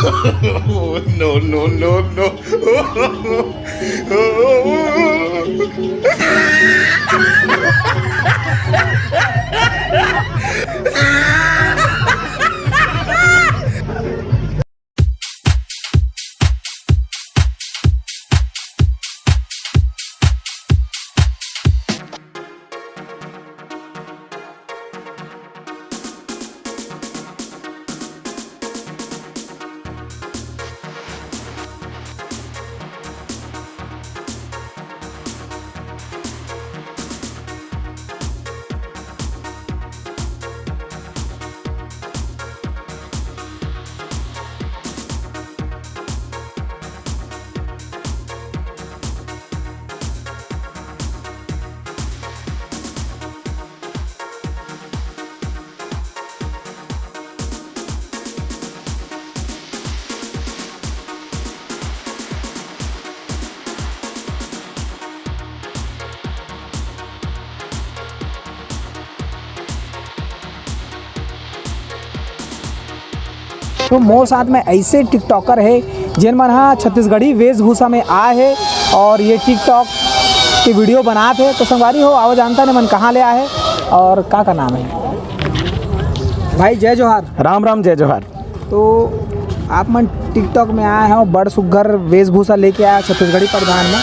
No, no, no, no. तो मोर साथ में ऐसे टिकटॉकर है जिन मन हाँ छत्तीसगढ़ी वेशभूषा में आए है और ये टिकटॉक की वीडियो बनाते तो संगवारी हो आवाज जानता ने मन कहाँ ले आए और का नाम है भाई? जय जोहार। राम राम, जय जोहार। तो आप मन टिकटॉक में आए हैं बड़ सुघर वेशभूषा लेके आया छत्तीसगढ़ी परिधान में,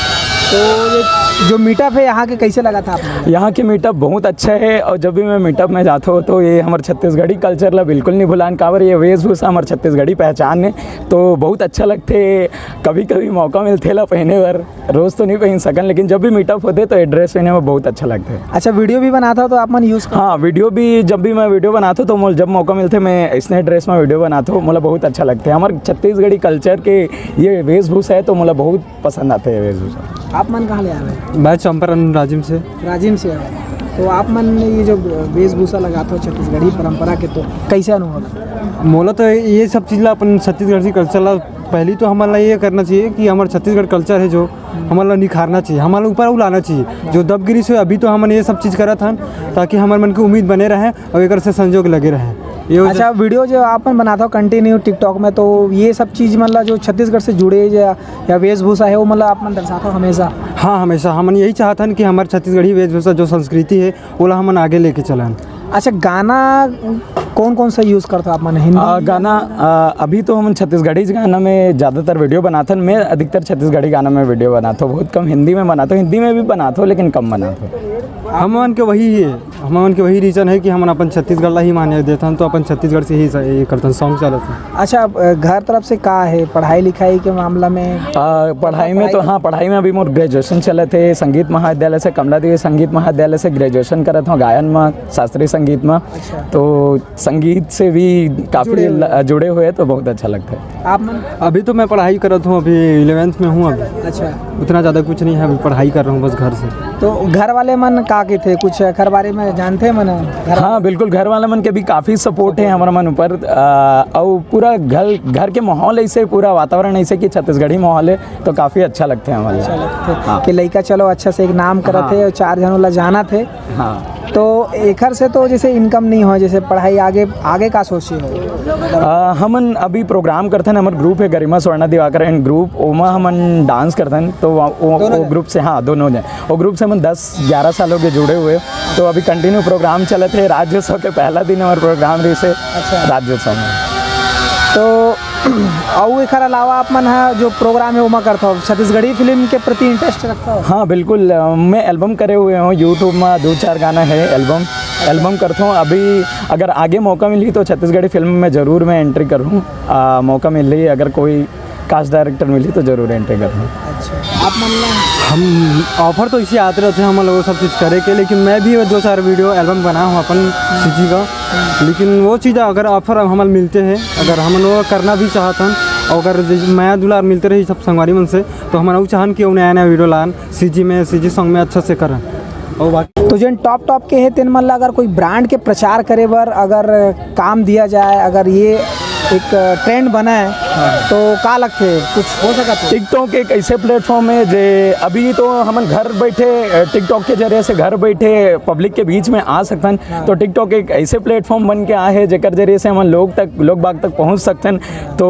तो ये जो मीटअप है यहाँ के कैसे लगा था आपने? यहाँ के मीटअप बहुत अच्छा है और जब भी मैं मीटअप में जाता हूँ तो ये हमारे छत्तीसगढ़ी कल्चर ला बिल्कुल नहीं भुलान काबर ये वेशभूषा हमारे छत्तीसगढ़ी पहचान है तो बहुत अच्छा लगते। कभी कभी मौका मिलते ला पहने पर, रोज़ तो नहीं पहन सकन लेकिन जब भी मीटअप होते तो ये ड्रेस पहने में बहुत अच्छा लगता है। अच्छा, वीडियो भी बनाता हो तो आप मन यूज़? हाँ, वीडियो भी जब भी मैं वीडियो बनाता हूँ तो जब मौका मिलते मैं इसने ड्रेस में वीडियो बनाता हूँ, मुझे बहुत अच्छा लगता है। हमारे छत्तीसगढ़ी कल्चर के ये वेशभूषा है तो मुझे बहुत पसंद आते हैं वेशभूषा। आप मन कहाँ ले आ रहे हैं? मैं चंपारण राजिम से आए। तो आप मन ये जो वेशभूषा लगाते हो छत्तीसगढ़ी परंपरा के, तो कैसे अनुभव? मोला तो ये सब चीज़ ला अपन छत्तीसगढ़ी कल्चर ला पहली तो हमारा ये करना चाहिए कि हमारा छत्तीसगढ़ कल्चर है जो हमारा निखारना चाहिए, हमारे ऊपर उलाना चाहिए। जो दबगिरी से अभी तो हमने ये सब चीज़ करा था ताकि हमारे मन की उम्मीद बने रहे और एक से संजोग लगे रहे। ये अच्छा, वीडियो जो आप बनाता हो कंटिन्यू टिकटॉक में, तो ये सब चीज़ मतलब जो छत्तीसगढ़ से जुड़े या वेशभूषा है वो मतलब आप मन दर्शाता हो हमेशा? हाँ, हमेशा हमन यही चाहता है कि हमारे छत्तीसगढ़ी वेशभूषा जो संस्कृति है वो हमन आगे लेके चलान। अच्छा, गाना कौन कौन सा यूज़ करते हो आप मन? हिंदी गाना अभी तो हम छत्तीसगढ़ी गाना में ज़्यादातर वीडियो बनाते हैं। मैं अधिकतर छत्तीसगढ़ी गाना में वीडियो बनाता हूँ, बहुत कम हिंदी में बनाता हूँ। हिंदी में भी बनाता हूँ लेकिन कम बनाता हूँ। हमन के वही है, हमन के वही रीज़न है कि हम अपन छत्तीसगढ़ ला ही मान्यता देता हूँ तो अपन छत्तीसगढ़ से ही ये करते हैं, सॉन्ग चलाते हैं। अच्छा, घर तरफ से का है पढ़ाई लिखाई के मामला में? पढ़ाई में तो हाँ, पढ़ाई में अभी मोर ग्रेजुएशन चले थे संगीत महाविद्यालय से, कमला देवी संगीत महाविद्यालय से ग्रेजुएशन करत हूँ गायन में, शास्त्रीय संगीत में। अच्छा। तो संगीत से भी काफ़ी जुड़े हुए तो बहुत अच्छा लगता है। आप मन? अभी तो मैं पढ़ाई करता हूँ, अभी 11th में हूँ अभी। अच्छा, उतना ज़्यादा कुछ नहीं है, अभी पढ़ाई कर रहा हूँ बस घर से। तो घर वाले मन का के थे कुछ घर बारे में जानते मन? हाँ बिल्कुल, घर वाले मन के भी काफ़ी सपोर्ट है हमारा मन ऊपर। और पूरा घर के माहौल ऐसे, पूरा वातावरण ऐसे कि छत्तीसगढ़ी माहौल है तो काफ़ी अच्छा लगता है हमारे। हाँ। कि लड़का चलो अच्छा से एक नाम करत थे और 4 जनों ला जाना थे। हाँ, तो एकर से तो जैसे इनकम नहीं हो, जैसे पढ़ाई आगे का सोची हो? हमन अभी प्रोग्राम करते हैं, हमारे ग्रुप है गरिमा स्वर्णा दिवाकर एंड ग्रुप, ओमा हमन डांस करते हैं तो वो ग्रुप से, हाँ दोनों ने, वो ग्रुप से हम 10-11 सालों के जुड़े हुए। तो अभी कंटिन्यू प्रोग्राम चले थे। राज्योत्सव के पहला दिन हमारे प्रोग्राम रही से। अच्छा, राज्योत्सव में तो और एक अलावा आप मन है जो प्रोग्राम है वो करता हो, छत्तीसगढ़ी फिल्म के प्रति इंटरेस्ट रखता हो? हाँ बिल्कुल, मैं एल्बम करे हुए हूँ यूट्यूब में, 2-4 गाना है एल्बम करता हूँ। अभी अगर आगे मौका मिली तो छत्तीसगढ़ी फिल्म में ज़रूर मैं एंट्री करूँ। मौका मिल रही, अगर कोई कास्ट डायरेक्टर मिली तो ज़रूर एंट्री करूँ। अच्छा, आप मन हम ऑफर तो इसी आते रहते हैं हम लोग सब चीज़ करे के, लेकिन मैं भी 2-4 वीडियो एल्बम बनाया हूँ अपन सीजी का। लेकिन वो चीज़ अगर ऑफर हमारे मिलते हैं, अगर हम लोग करना भी चाहते हैं और अगर नया दुलार मिलते रही सब संगवारी मन से तो हमारा वो चाहन कि वो नया वीडियो लान सीजी सॉन्ग में अच्छा से करें। और बाकी तो जिन टॉप के है तीन मन ला अगर कोई ब्रांड के प्रचार करे बर अगर काम दिया जाए, अगर ये एक ट्रेंड बना है तो का लगते कुछ हो सका तो टिकटॉक एक ऐसे प्लेटफॉर्म है जे अभी तो हम घर बैठे टिकटॉक के जरिए से घर बैठे पब्लिक के बीच में आ सकतन। तो टिकटॉक एक ऐसे प्लेटफॉर्म बन के आ है जेकर जरिए से हम लोग बाग तक पहुंच सकतन। तो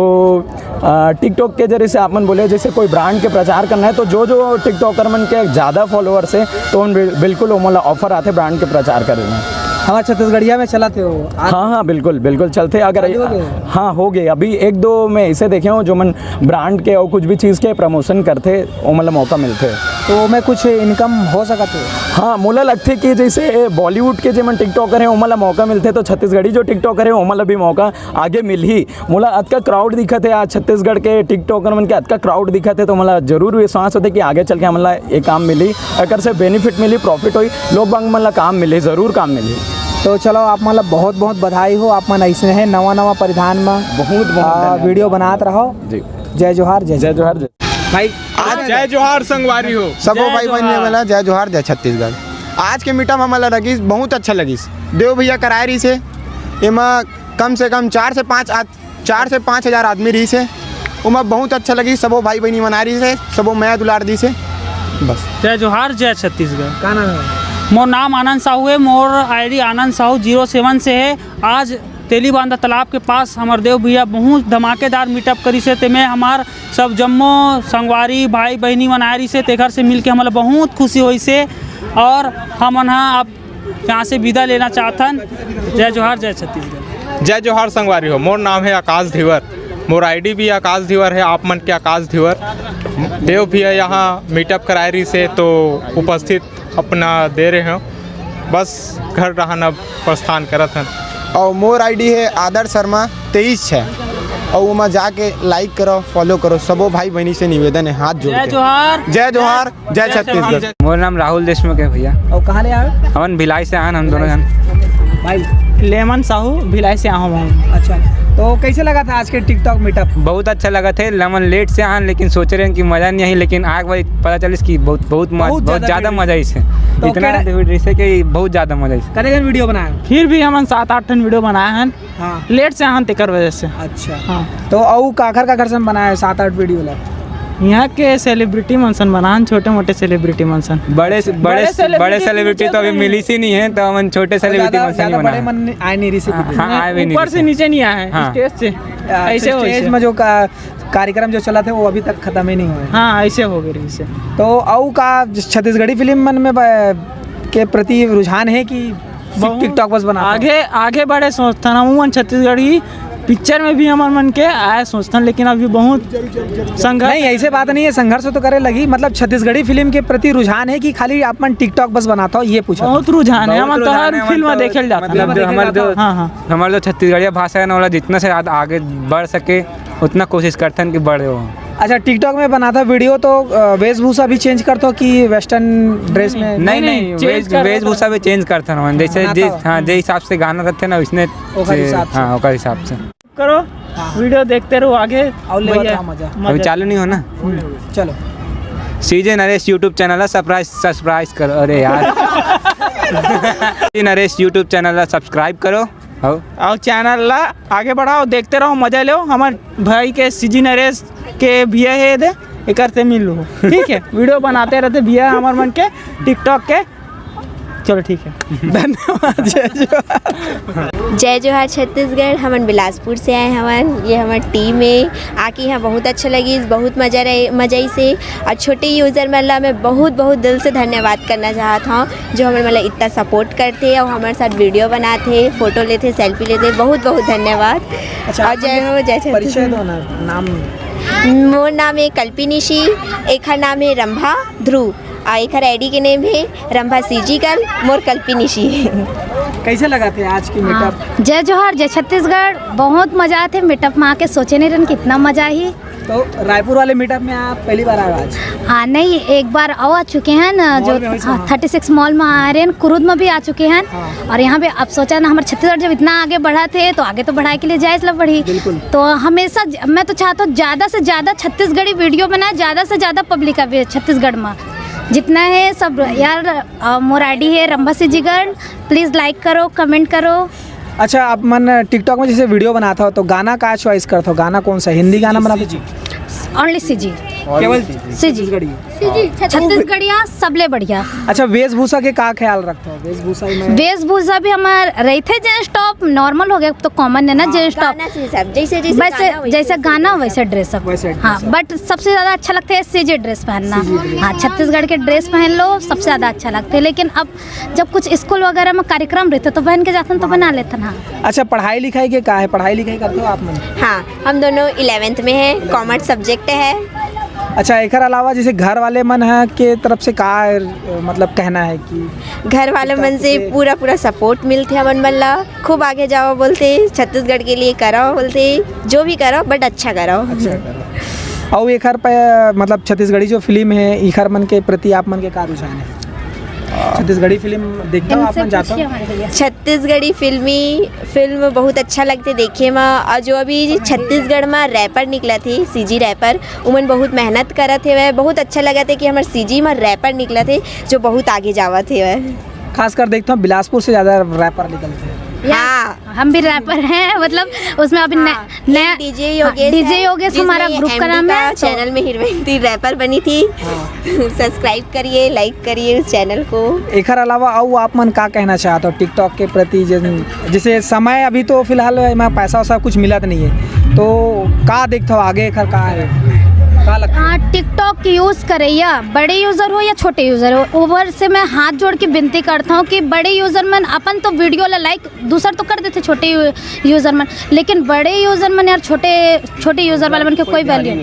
टिकटॉक के जरिए से आपन बोले जैसे कोई ब्रांड के प्रचार करना है तो जो टिकटॉकर मन के ज़्यादा फॉलोअर्स है तो उन बिल्कुल वो मतलब ऑफर आते ब्रांड के प्रचार करना। हमारे छत्तीसगढ़िया में चलाते हो हाँ बिल्कुल चलते अगर हाँ हो गए अभी 1-2 में ऐसे देखे हो जो मन ब्रांड के और कुछ भी चीज़ के प्रमोशन करते वो मतलब मौका मिलते तो मैं कुछ इनकम हो सका तो हाँ मोला लगते कि जैसे बॉलीवुड के जो मन टिकटॉकर है वो मतलब मौका मिलते तो छत्तीसगढ़ी जो टिकटॉकर है वो मतलब भी मौका आगे मिल ही मोला अत का क्राउड दिखत है आज छत्तीसगढ़ के टिकटॉकर मन के अत का क्राउड दिखत है तो मतलब जरूर विश्वास होते कि आगे चल के मतलब ये काम मिली अगर से बेनिफिट मिली प्रॉफिट हुई लोग बाग मतलब काम मिले ज़रूर काम मिली। तो चलो आप मतलब बहुत बधाई हो आप मन ऐसे है नवा परिधान में बहुत वीडियो बनाते रहो जी। जय जोहार जय जोहार भाई आज जय जोहार संगवारी हो सबो भाई बहन वाला जय जोहार जय छत्तीसगढ़। आज के मीटअप हमारा लगी बहुत अच्छा लगी देव भैया कराए रही से एमा कम से कम 4 से 5 हज़ार आदमी रही से उमा बहुत अच्छा लगी सबो भाई बहनी मना रही से सबो मैं दुलार दी से बस। जय जोहार जय छत्तीसगढ़। का नाम है? मोर नाम आनंद साहू है। मोर आईडी आनंद साहू 07 से है। आज तेलीबांधा तालाब के पास हमारे देव भैया बहुत धमाकेदार मीटअप करी से ते में हमार सब जम्मो संगवारी भाई बहनी मन आए रही से तेखर से मिल के हमारा बहुत खुशी हुई से और हम अब यहाँ से विदा लेना चाहतन। जय जोहार जय छत्तीसगढ़। जय जोहार संगवारी हो। मोर नाम है आकाश धीवर। मोर आईडी भी आकाश धीवर है। आप मन के आकाश धीवर देव भैया यहाँ मीटअप कराए रही से तो उपस्थित अपना दे रहे हो बस घर रहना प्रस्थान करत हैं। और मोर आईडी है आदर्श शर्मा 23 और वहाँ जाके लाइक करो फॉलो करो सबो भाई बहनी से निवेदन है हाथ जोड़ जय जोहार जय छत्तीसगढ़। मोर नाम राहुल देशमुख है भैया। और कहाँ ले आए हमन भिलाई से आन हम दोनों जन। भाई लेमन साहू भिलाई से आऊँ हूँ। अच्छा तो कैसे लगा था आज के टिकटॉक मीटअप? बहुत अच्छा लगा थे लेमन लेट से आन लेकिन सोच रहे हैं कि मज़ा नहीं आई लेकिन आग भाई पता चलिस कि बहुत ज़्यादा मज़ा इसे तो इतना जैसे कि बहुत ज़्यादा मज़ा इसे करेगा वीडियो बनाया फिर भी हमन 7-8 टन वीडियो बनाए हैं। हाँ लेट से आन तेकर वजह से। अच्छा हाँ तो औ काखर से बनाया 7-8 वीडियो ला यहाँ के सेलिब्रिटी मनसन बनान छोटे मोटे सेलिब्रिटी मनसन। बड़े सेलिब्रिटी तो अभी मिली सी नहीं है तो हम छोटे सेलिब्रिटी मनसन ही बड़े बनाए। मन आए नहीं रही हाँ आए भी नहीं ऊपर से नीचे नहीं आए हाँ। स्टेज से ऐसे हो स्टेज में जो कार्यक्रम जो चला थे वो अभी तक खत्म ही नहीं हुए। हाँ ऐसे हो गए इसे। तो औ का छत्तीसगढ़ी फिल्म मन में के प्रति रुझान है कि टिकटॉक बस बना आगे बढ़े सोचता हूँ छत्तीसगढ़ी पिक्चर में भी हमारे मन के आए सोचता लेकिन अभी बहुत संघर्ष नहीं ऐसे बात नहीं है संघर्ष तो करे लगी मतलब छत्तीसगढ़ी फिल्म के प्रति रुझान है कि खाली अपन टिकटॉक बस बनाता हो ये पूछा बहुत रुझान है हमारे तो हर फिल्म में देखे जाता है। मतलब हाँ हमारे जो छत्तीसगढ़िया भाषा है ना वाला जितना से ज़्यादा आगे बढ़ सके उतना कोशिश करते हैं कि बढ़े हो। अच्छा टिकटॉक में बनाता वीडियो तो वेशभूषा भी चेंज करता हो कि वेस्टर्न ड्रेस में? नहीं वेशभूषा भी चेंज करते हैं जैसे जिस हिसाब से गाना रहते ना उसने हाँ ओकर हिसाब से करो वीडियो देखते रहो आगे और ले बता मजा अभी चालू नहीं हो ना। चलो सीजे नरेश यूट्यूब चैनल है सब्सक्राइब करो। अरे यार सीजे नरेश यूट्यूब चैनल है सब्सक्राइब करो और चैनल ला आगे बढ़ाओ देखते रहो मजा लो। हमारे भाई के सीजी नरेश के भैया है दे एक से मिल लो ठीक है वीडियो बनाते रहते भैया हमारे मन के टिकटॉक के। चलो ठीक है धन्यवाद। जय जोहार छत्तीसगढ़। हमन बिलासपुर से आए हवन ये हमार टीम है आके यहाँ बहुत अच्छा लगी बहुत मजा से और छोटे यूज़र मतलब मैं बहुत दिल से धन्यवाद करना चाहता हूँ जो हमारे मतलब इतना सपोर्ट करते और हमारे साथ वीडियो बनाते फ़ोटो लेते सेल्फी लेते बहुत धन्यवाद। अच्छा और जय हो जय परिचय दो ना नाम। मोर नाम है कल्पिनिशी एक नाम है रंभा ध्रुव और एक आईडी के नेम है रंभा सीजीकल मोर कल्पिनिशी। कैसे लगा थे आज की मीटअप? जय जोहार जय छत्तीसगढ़। बहुत मजा आते मीटअप में आके सोचे नहीं रहन कितना मजा ही। तो रायपुर वाले मीटअप में आप पहली बार आए आज? हाँ नहीं एक बार आ चुके हैं ना जो 36 मॉल में आ रहे हैं कुरुद में भी आ चुके हैं। और यहाँ पे अब सोचा ना हमारे छत्तीसगढ़ जब इतना आगे बढ़ा थे तो आगे तो बढ़ाई के लिए जाए इसलिए बढ़ी। तो हमेशा मैं तो चाहता हूँ ज़्यादा से ज़्यादा छत्तीसगढ़ी वीडियो बनाए ज़्यादा से ज़्यादा पब्लिक आवे छत्तीसगढ़ में जितना है सब यार। मोर आईडी है रंभा सीजीगढ़। प्लीज़ लाइक करो कमेंट करो अच्छा, आप मन टिकटॉक में जैसे वीडियो बनाता हो तो गाना का चॉइस करता हो? गाना कौन सा, हिंदी गाना बनाते हो? ओनली सीजी, केवल छत्तीसगढ़ी छत्तीसगढ़िया सबले बढ़िया। अच्छा, वेशभूषा के का ख्याल रखते हो? वेशभूषा में वेशभूषा भी हमार रही थे जींस टॉप, नॉर्मल हो गया तो कॉमन है ना जींस टॉप, जैसे वैसे जैसे गाना वैसे ड्रेसअप। हाँ, बट सबसे ज़्यादा अच्छा लगता है सीजी ड्रेस पहनना। हाँ, छत्तीसगढ़ के ड्रेस पहन लो सबसे ज़्यादा अच्छा लगता है। लेकिन अब जब कुछ स्कूल वगैरह में कार्यक्रम रहते तो पहन के जाते हैं तो बना लेते हैं। अच्छा, पढ़ाई लिखाई के का है? पढ़ाई लिखाई करते हो आप मन? हाँ, हम दोनों 11th में हैं, कॉमर्स सब्जेक्ट है। अच्छा, एक अलावा जैसे घर वाले मन है के तरफ से का मतलब कहना है कि घर वाले मन से पूरा सपोर्ट मिलते हमन मन ला, खूब आगे जाओ बोलते, छत्तीसगढ़ के लिए करो बोलते, जो भी करो बट अच्छा करो। और एक पे मतलब छत्तीसगढ़ी जो फिल्म है इखर मन के प्रति आप मन के का रुझान है? छत्तीसगढ़ी फिल्म देखते हो आप मन? जाता हो? छत्तीसगढ़ी फिल्म बहुत अच्छा लगते देखे में। और जो अभी छत्तीसगढ़ में रैपर निकला थे, सीजी रैपर, उमन बहुत मेहनत करा थे। वह बहुत अच्छा लगा थे कि हमारे सीजी में रैपर निकला थे जो बहुत आगे जावा थे। वह खासकर देखता हूँ बिलासपुर से ज़्यादा रैपर निकलते हैं। हाँ, हम भी रैपर हैं, मतलब उसमें अभी नया डीजे योगेश हमारा ग्रुप का नाम है। चैनल में हीरोइन थी, रैपर बनी थी। सब्सक्राइब करिए, लाइक करिए उस चैनल को। एक अलावा और आप मन का कहना चाहते हो टिकटॉक के प्रति? जैसे समय अभी तो फिलहाल में पैसा वैसा कुछ मिला तो नहीं है, तो का देखते हो आगे का है? हाँ, टिकटॉक यूज़ करैया बड़े यूज़र हो या छोटे यूज़र हो, ओवर से मैं हाथ जोड़ के विनती करता हूँ कि बड़े यूज़र मन अपन तो वीडियो ला लाइक दूसर तो कर देते छोटे यूज़र मन, लेकिन बड़े यूज़र मन यार छोटे यूज़र वाले मन के कोई वैल्यू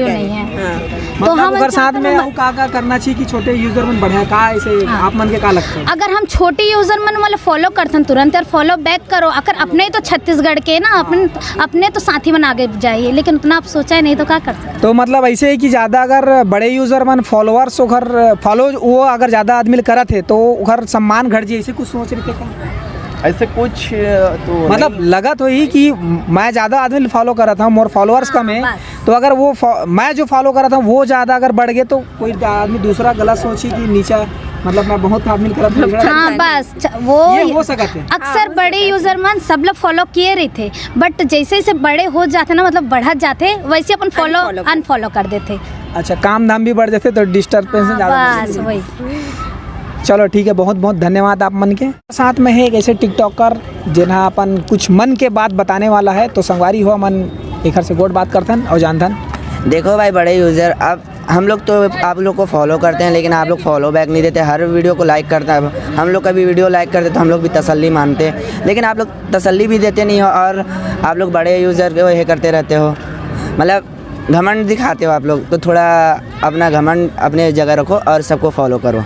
नहीं है। तो हम अगर साथ में का करना चाहिए कि छोटे यूज़र मन बढ़िया का ऐसे आप मन के का लगता है? अगर हम छोटे यूज़र मन वाले फॉलो करते हैं तुरंत यार फॉलो बैक करो। अगर अपने तो छत्तीसगढ़ के ना अपने तो साथी मन आगे जाइए, लेकिन उतना आप सोचा नहीं तो क्या कर सकते? तो मतलब ऐसे है कि ज़्यादा अगर बड़े यूज़र मन फॉलोअर्स अगर फॉलो वो अगर ज़्यादा आदमी करत है तो उधर सम्मान घट जाए, ऐसे कुछ सोच रहे थे क्या? ऐसे कुछ तो मतलब लगा तो ही कि मैं ज़्यादा आदमी फॉलो कर रहा था, मोर फॉलोअर्स कम है, तो अगर वो मैं जो फॉलो कर रहा था वो ज़्यादा अगर बढ़ गए तो कोई आदमी दूसरा गलत सोची कि नीचा मतलब मैं बहुत आदमी कर। हाँ, बस वो हो सकते हैं। अक्सर बड़े यूजर मन सब लोग फॉलो किए रहे थे, बट जैसे जैसे बड़े हो जाते ना, मतलब बढ़त जाते, वैसे अपन फॉलो अनफॉलो कर देते। अच्छा, काम धाम भी बढ़ जाते तो डिस्टर्बेंस ज़्यादा। बस वही। चलो ठीक है, बहुत बहुत धन्यवाद आप मन के साथ में है एक ऐसे टिकटॉकर जिन्हें अपन कुछ मन के बात बताने वाला है, तो संगवारी हो मन एक से गोट बात करथन और जानथन। देखो भाई, बड़े यूज़र अब हम लोग तो आप लोग को फॉलो करते हैं, लेकिन आप लोग फॉलो बैक नहीं देते, हर वीडियो को लाइक करते हैं। हम लोग का भी वीडियो लाइक करते तो हम लोग भी तसल्ली मानते हैं, लेकिन आप लोग तसल्ली भी देते नहीं हो और आप लोग बड़े यूज़र को ये करते रहते हो, मतलब घमंड दिखाते हो आप लोग। तो थोड़ा अपना घमंड अपने जगह रखो और सबको फॉलो करो।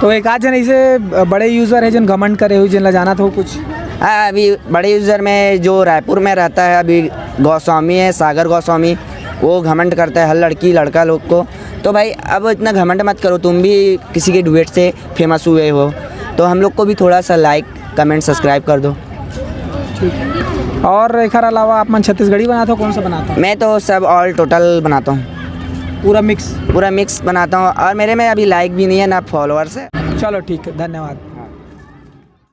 तो एक आध जन ऐसे बड़े यूज़र है जिन घमंड करे हुए जिन जाना था कुछ? हाँ, अभी बड़े यूज़र में जो रायपुर में रहता है अभी गोस्वामी है, सागर गोस्वामी, वो घमंड करता है हर लड़की लड़का लोग को। तो भाई अब इतना घमंड मत करो, तुम भी किसी के डुएट से फेमस हुए हो, तो हम लोग को भी थोड़ा सा लाइक कमेंट सब्सक्राइब कर दो। ठीक है। और एक अलावा आप मन छत्तीसगढ़ी बनाते हो, कौन सा बनाते हो? मैं तो सब ऑल टोटल बनाता हूँ, पूरा मिक्स बनाता हूँ, और मेरे में अभी लाइक भी नहीं है ना फॉलोअर्स है। चलो ठीक है, धन्यवाद।